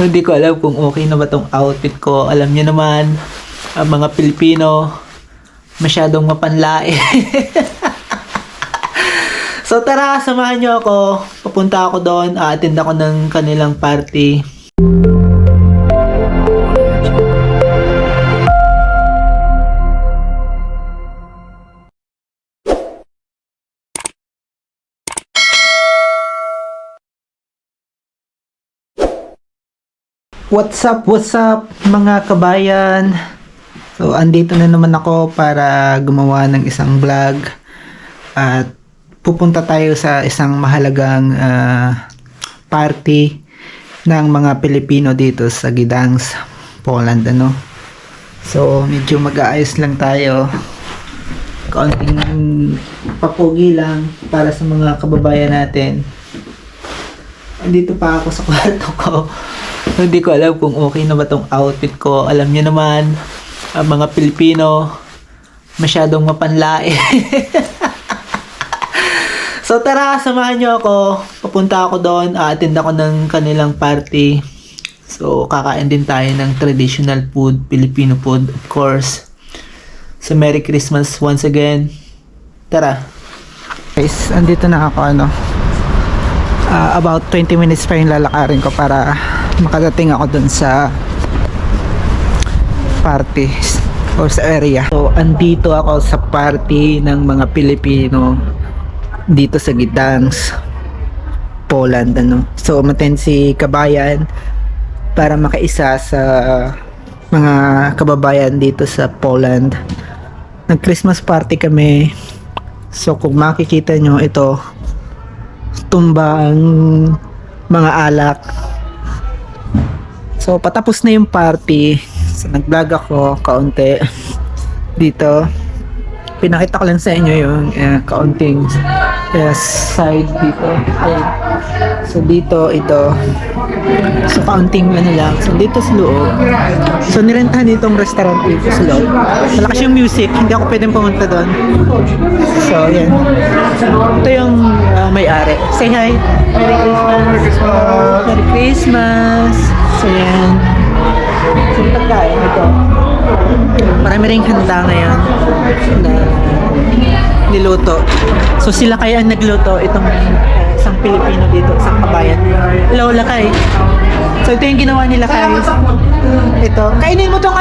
Hindi ko alam kung okay na ba tong outfit ko. Alam niyo naman, ang mga Pilipino, masyadong mapanlae. So tara, samahan niyo ako. Papunta ako doon, a-attend ako ng kanilang party. What's up mga kabayan? So andito na naman ako para gumawa ng isang vlog at pupunta tayo sa isang mahalagang party ng mga Pilipino dito sa Gdansk, Poland, ano. So medyo mag-aayos lang tayo, kaunting papugi lang para sa mga kababayan natin. Andito pa ako sa kwarto ko. Hindi ko alam kung okay na ba tong outfit ko. Alam niyo naman, ang mga Pilipino, masyadong mapanlae. So tara, samahan niyo ako. Papunta ako doon, a-attend ako ng kanilang party. So kakain din tayo ng traditional food, Filipino food, of course. So Merry Christmas once again. Tara. Guys, andito na ako, about 20 minutes pa yung lalakarin ko para makadating ako dun sa party or sa area. So andito ako sa party ng mga Pilipino dito sa Gdansk, Poland, ano. So umattend si Kabayan para makaisa sa mga kababayan dito sa Poland. Nag Christmas party kami. So kung makikita nyo, ito tumba ang mga alak. So patapos na yung party. So nag-vlog ako kaunti dito. Pinakita ko lang sa inyo yung kaunting side dito. Ayan. So dito ito. So kaunting lang. So dito sa loob. So nirentahan ditong restaurant dito sa loob. Malakas yung music. Hindi ako pwedeng pumunta doon. So yan. Ito yung may-ari. Say hi. Merry Christmas. Merry Christmas. So yan. So pagkain ito. Marami ring handa ngayon na niluto. So sila kaya ang nagluto. Itong isang Pilipino dito, isang kabayan. Hello, Lakay. So ito yung ginawa nila kay. Ito. Kainin mo tong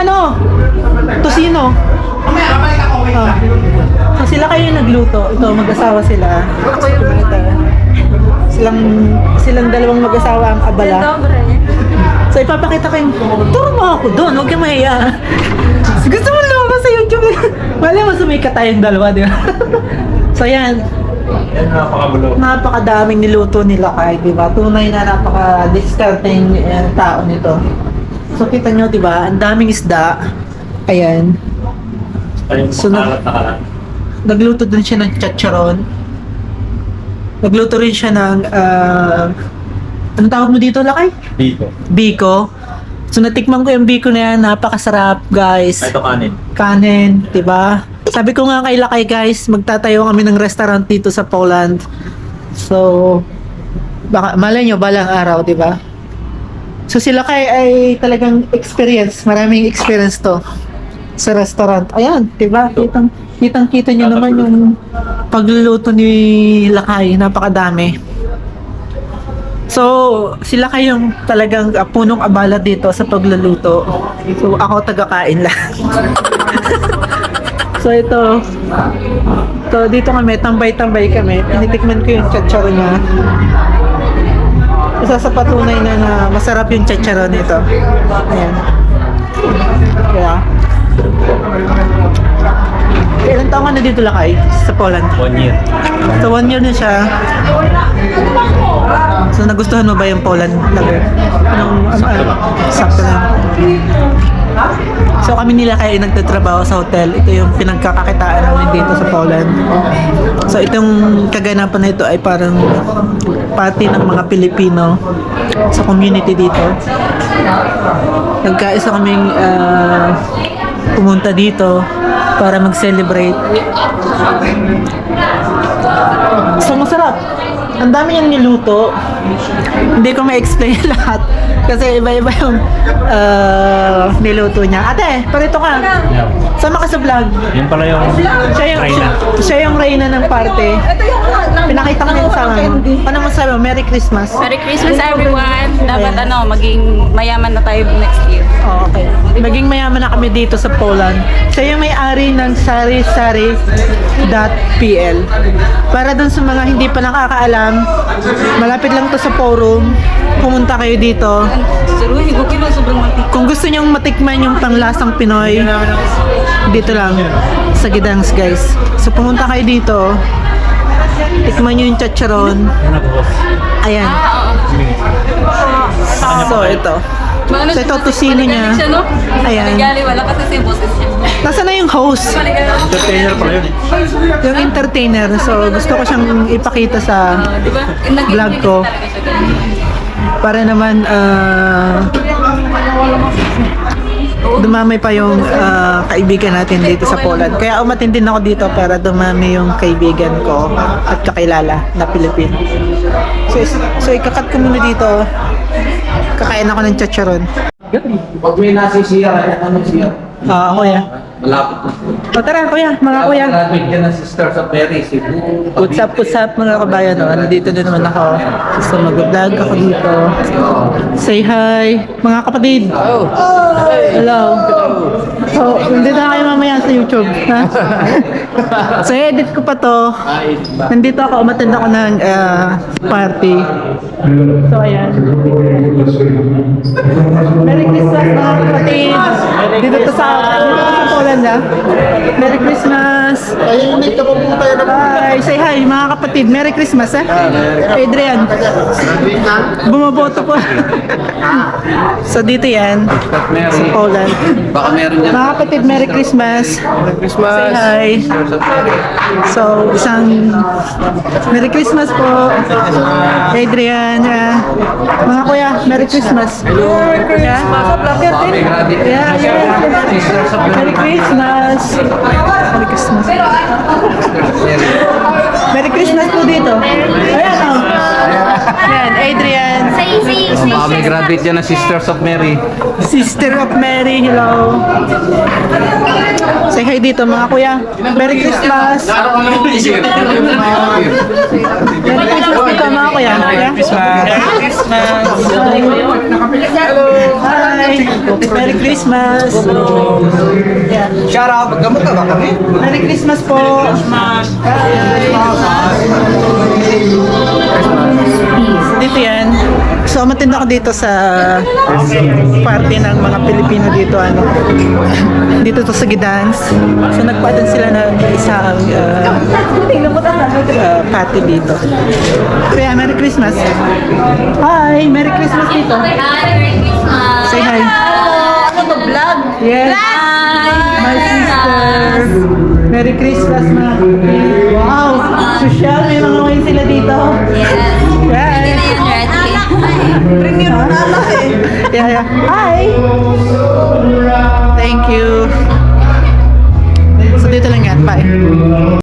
tosino. Oh. So sila kayo yung nagluto. Ito, mag-asawa sila. Silang dalawang mag-asawa ang abala. So ipapakita ko yung turo mo ako doon, huwag kang mahiya. Gusto mo lumabas sa YouTube. Wala mo sumikat tayong dalawa, di ba? So yan. Napakadaming niluto nila kay, di ba? Tunay na napaka-discarding tao nito. So kita nyo, di ba? Ang daming isda. Ayan. So nagluto din siya ng chicharon. Nagluto rin siya ng anong tawag mo dito, Lakay? Biko. So natikman ko yung biko na yan, napakasarap, guys. Ito kanin. Kanin, 'di ba? Sabi ko nga kay Lakay, guys, magtatayo kami ng restaurant dito sa Poland. So baka malay nyo balang araw, 'di ba? So si Lakay ay talagang experience, maraming experience to sa restaurant. Ayan, 'di ba? Kitang-kita niyo naman yung pagluluto ni Lakay, napakadami. So, sila kayong talagang punong abala dito sa pagluluto. So, ako taga-kain lang. So, ito. So, dito kami, tambay-tambay kami. Tinitikman ko yung chicharon niya. Isa sa patunay na masarap yung chicharon nito. Ayan. Kaya. Ilan taong ka na dito, Lakay? Sa Poland? 1 year. So, 1 year na siya. So, nagustuhan mo ba yung Poland lager? Sakto lang. So, kami nila kaya nagtatrabaho sa hotel. Ito yung pinagkakakitaan namin dito sa Poland. So, itong kaganapan na ito ay parang party ng mga Pilipino sa community dito. Nagkaisa kaming pumunta dito para mag-celebrate. So, masarap. Ang dami niyang niluto. Hindi ko ma-explain lahat. Kasi iba-iba yung niluto niya. Ate, parito ka. Sama ka sa vlog. Yun pala yung Siya yung reyna ng party. Pinakita ko yung sama mo. Ano masabi mo? Merry Christmas. Merry Christmas everyone! Dapat maging mayaman na tayo next year. Oh, okay. Maging mayaman na kami dito sa Poland. Siya yung may-ari ng sarisari.pl. Para dun sa mga hindi pa nakakaalam, malapit lang to sa forum. Pumunta kayo dito. Pero higugin na sobrang matik. Kung gusto nyong matikman yung panglasang Pinoy, dito lang sa Gdansk, guys. So pumunta kayo dito. Tikman nyo yung chacharon. Ayan. So ito. So ito tusino niya. Ayan. Maligali, wala kasi si boses niya. Nasaan na yung host? entertainer pala yun. Yung entertainer. So gusto ko siyang ipakita sa Diba? vlog ko. Para naman dumami pa yung kaibigan natin dito sa Poland. Kaya umatin din ako dito para dumami yung kaibigan ko at kakilala na Pilipino. So ikakat ko muna dito. Kakain ako ng chacharon. Pag may nasisiya, ano siya? Kuya. Malapit na. O tara, kuya. Mga kuya. Graduate ka ng Sisters of Mary, Cebu. What's up mga kabayan? Nandito na naman ako. So mag-vlog ako dito. Say hi, mga kapatid. Hello. So, nandito na kayo mamaya sa YouTube. Ha? So, edit ko pa to. Nandito ako, umattend ako ng party. So, ayan. Merry Christmas mga kapatid. Dito to sa Poland, ha? Merry Christmas. Bye. Say hi mga kapatid. Merry Christmas, ha? Adrian. Bumaboto po. So, dito yan. Sa Poland. Baka meron yan. Mga kapatid, Merry Christmas. Merry Christmas. Say hi. So, isang Merry Christmas po. Adrian. Mga kuya, Merry Christmas. Merry Christmas. May graduate. Yeah, yeah. Sisters of Merry Christmas. Merry Christmas. Merry Christmas po dito. Ayan o. Ayan, Adrian. Baka may graduate yan ng Sisters of Mary. Sister of Mary, hello. Say hi dito mga kuya. Merry Christmas. Merry Christmas dito mga kuya. Merry Christmas. Hi. Merry Christmas. Yeah. Shout out. Gamot na ba kami? Merry Christmas po. Dito yan. So, umattend ako dito sa party ng mga Pilipino dito, dito to sa Gdansk. So, nagpa-attend sila ng isang party dito. Kaya, Merry Christmas. Hi! Merry Christmas dito. Merry Christmas! Say hi. Ano to, vlog? Yes. My sister. Merry Christmas, mga kapatid. Wow! Social, may mga wine sila dito. Yes. Yes. Ready? Yeah, yeah. Hi!